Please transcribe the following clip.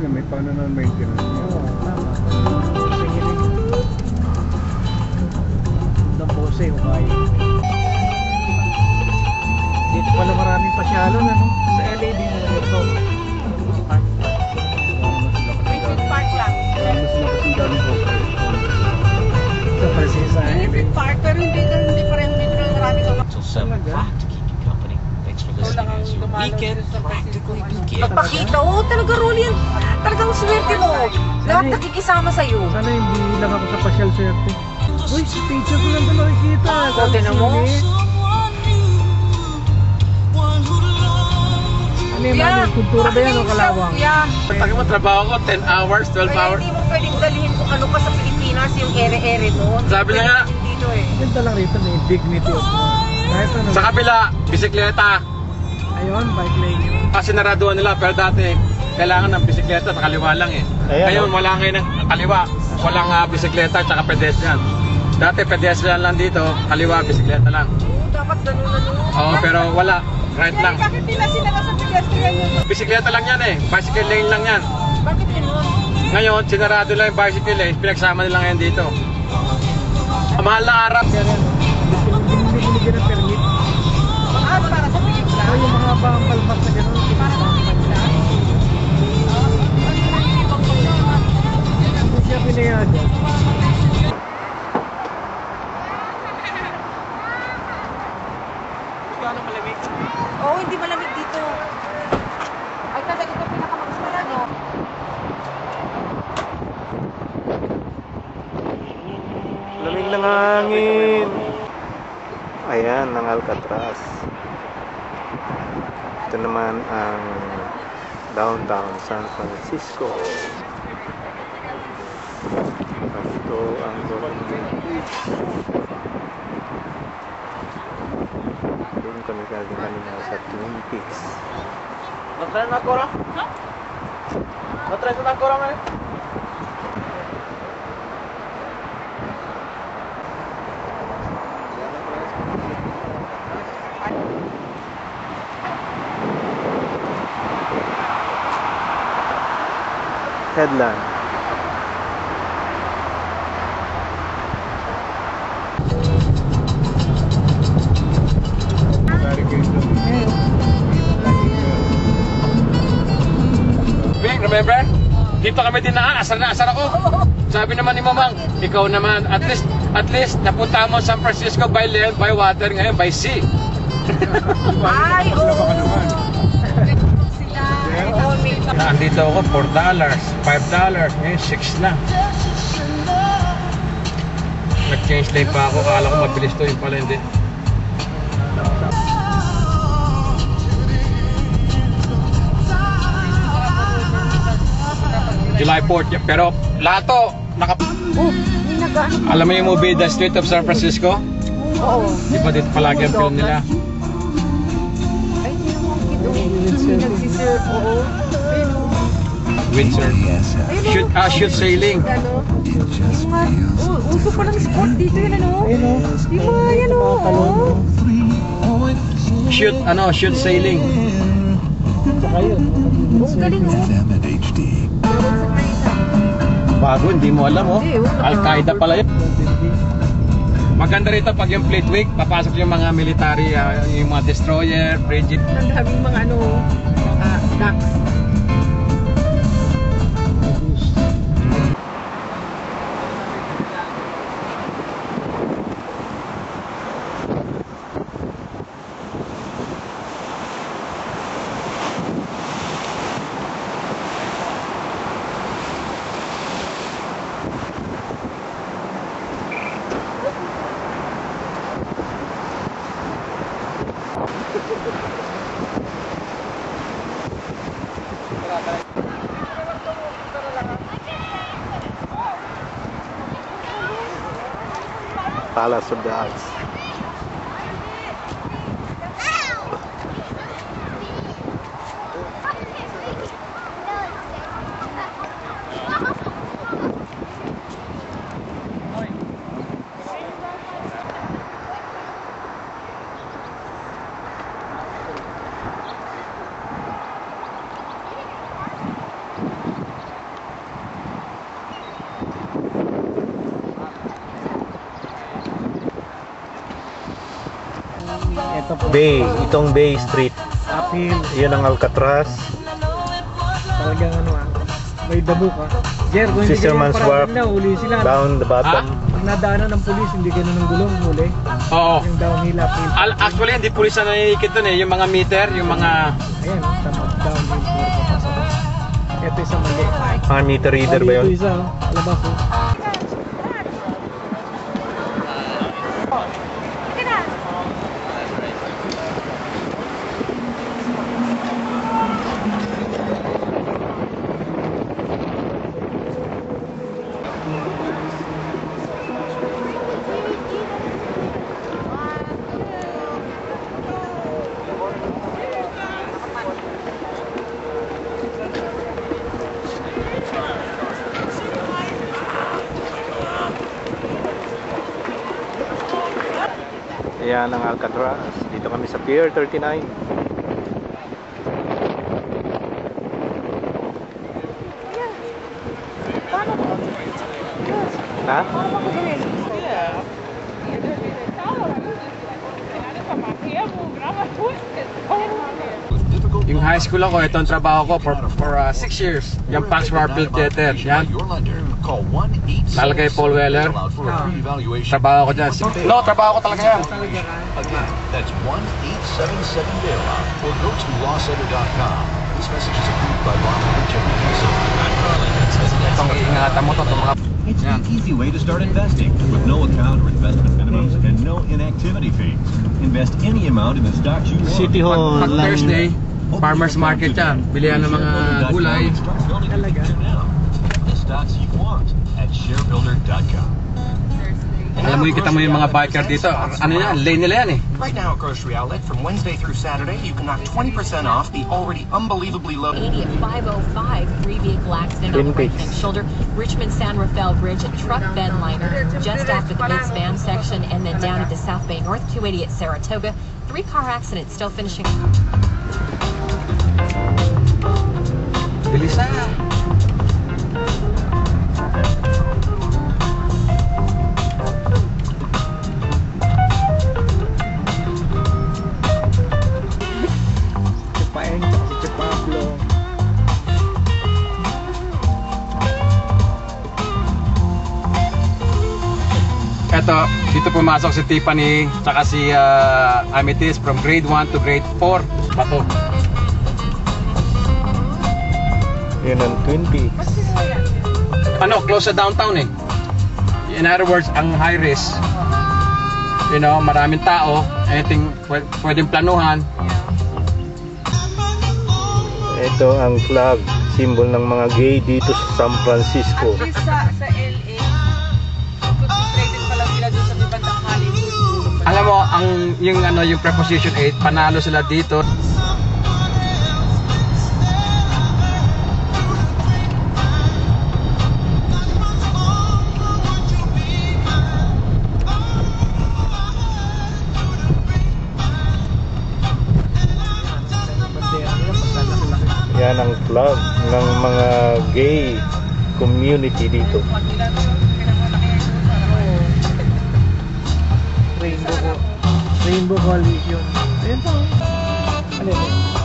nga, may paano na maintenance niya. Oo, tama. Ang bose, okay. Dito pala maraming pasyalan, ano? Sa LA din mo ito. Park lang. Mas lakas ang dami ko. Sa Parsisa. Electric park, pero hindi pa rin medyo marami ka Till 7 o'clock to keep you company. Thanks for listening as your weekend practically begins. Pakita, oo, talaga Rolly yan. Talagang swerte mo. Lahat nakikisama sa'yo. Sana hindi lang ako sa pasyal swerte. Uy, sa picture ko lang ito nakikita. Oo, tinan mo. Ano yung mga kultura ba yan o kalawang? Yeah. Pagkaki mo trabaho ko, 10 hours, 12 Kaya hours. hindi mo pwedeng dalhin kung ano ka sa Pilipinas, yung ere-ere mo. Sabi na nga. Dito eh. Ganda lang rito, may dignity of kahit ano. Sa kabila, bisikleta. Ayun, bike lane yun. Kasi naraduan nila, pero dati kailangan ng bisikleta sa kaliwa lang eh. Ayan, Ngayon wala ngayon ng kaliwa. Walang bisikleta at saka pedestrian. Dati pedestrian lang dito, kaliwa bisikleta lang. Dapat ganun na nun. Oo, pero wala. Right lang. Bakit nila sinala sa pedestrian yun? Bisikleta lang yan eh. Bicycle lane lang yan. Bakit ganun? Ngayon, sinarado lang yung bicycle lane. Pinagsama nila ngayon dito. Ang mahal na araw. Kaya yan, hindi binigyan ng permit. Para sa pelikula. O yung mga bang palpak na gano'n. Para sa pelikula. Hindi siya pinayagan. Oo, hindi malamig dito. Ay, kasi ito pinakamagustuhan mo. Lamig ng hangin. Ayan, ang Alcatraz. Ito naman ang downtown San Francisco. Ito ang Golden Bridge. Doon kami kanina sa Twin Peaks. Matry na ako rin? Ha? Matry na ako rin? Headland. Bing, remember? Dito kami dinaan, asar na asar ako. Sabi naman ni Mamang, ikaw naman, at least napunta mo San Francisco by land, by water, ngayon by sea. Ay, oo. Sila. Oo, may Andito ako, $4, $5, ngayon 6 na. Nag-change lane pa ako, kala ko mabilis to, yung pala hindi. July 4th, pero lahat to, may nag-ano. alam mo yung movie The Street of San Francisco? Oo. Di ba dito palagi ang film nila? Ay, hindi mo ang kito. May nagsisir. Oo. Windsurf. Shoot sailing. Ano? Yung mga, uso pa ng sport dito yun, ano? Ayun o. Yung mga, yan, oo. Shoot sailing. Saka yun. Ang galing, oh. Meron sa Marisa. Bago, hindi mo alam oh. Hindi, wala. Al-Qaeda pala yun. Maganda rito pag yung Fleet Week, papasok yung mga military, yung mga destroyer, frigate. Ang daming mga ano, ducks. Palace of the Arts. Ito po. Bay, itong Bay Street. Uphill. Yan ang Alcatraz. Talagang ano may dabo ka. Jer, kung hindi Fisherman's kayo Wharf. na, uli sila. Down the bottom. Pag nadaanan ng pulis, hindi kayo ng gulong, huli. Oo. Yung downhill, uphill. Actually, hindi pulis na naiikit dun eh. Yung mga meter, yung mga... Ayan, tama, downhill, puro papasok. Ito isa mali. Mga meter reader ba yun? Ito isa, alabas po. Ayan ang Alcatraz. Dito kami sa Pier 39. Ha? Yung high school ako, ito ang trabaho ko for 6 years. Yung Pax Warfield Theater. Yan. Lalagay Paul Weller. Trabaho ko dyan. No, trabaho ko talaga yan. Again, that's 1-877 bailout or go to lawcenter.com. This message is approved by Law and Itong ingatan mo to, itong mga... It's the easy way to start investing with no account or investment minimums and no inactivity fees. Invest any amount in the stocks you want. City Hall Pag lang. Thursday, farmer's market yan. Bilihan ng mga gulay. The stocks you want at sharebuilder.com. Alam mo, kita mo yung mga biker dito. Ano yan? Lane nila yan eh. Right now at Grocery Outlet, from Wednesday through Saturday, you can knock 20% off the already unbelievably low. 80 at 505, three-vehicle accident on the right-hand shoulder. Richmond San Rafael Bridge, a truck bed liner just after the mid-span section, and then down at the South Bay North 280 at Saratoga. 3-car accident still finishing. Bilis na. Paeng, si Che Pablo. Eto, dito pumasok si Tiffany tsaka si Amethyst from grade 1 to grade 4. Bato. Yun ang Twin Peaks. Ano, close sa downtown eh. In other words, ang high risk. You know, maraming tao, anything pwedeng planuhan. Ito ang flag, symbol ng mga gay dito sa San Francisco. Sa LA, concentrated pa lang sila doon sa bandang Hollywood. Alam mo, yung preposition 8, panalo sila dito. Yan ang flag ng mga gay community dito. Rainbow Coalition. Ayun po. Ano yun?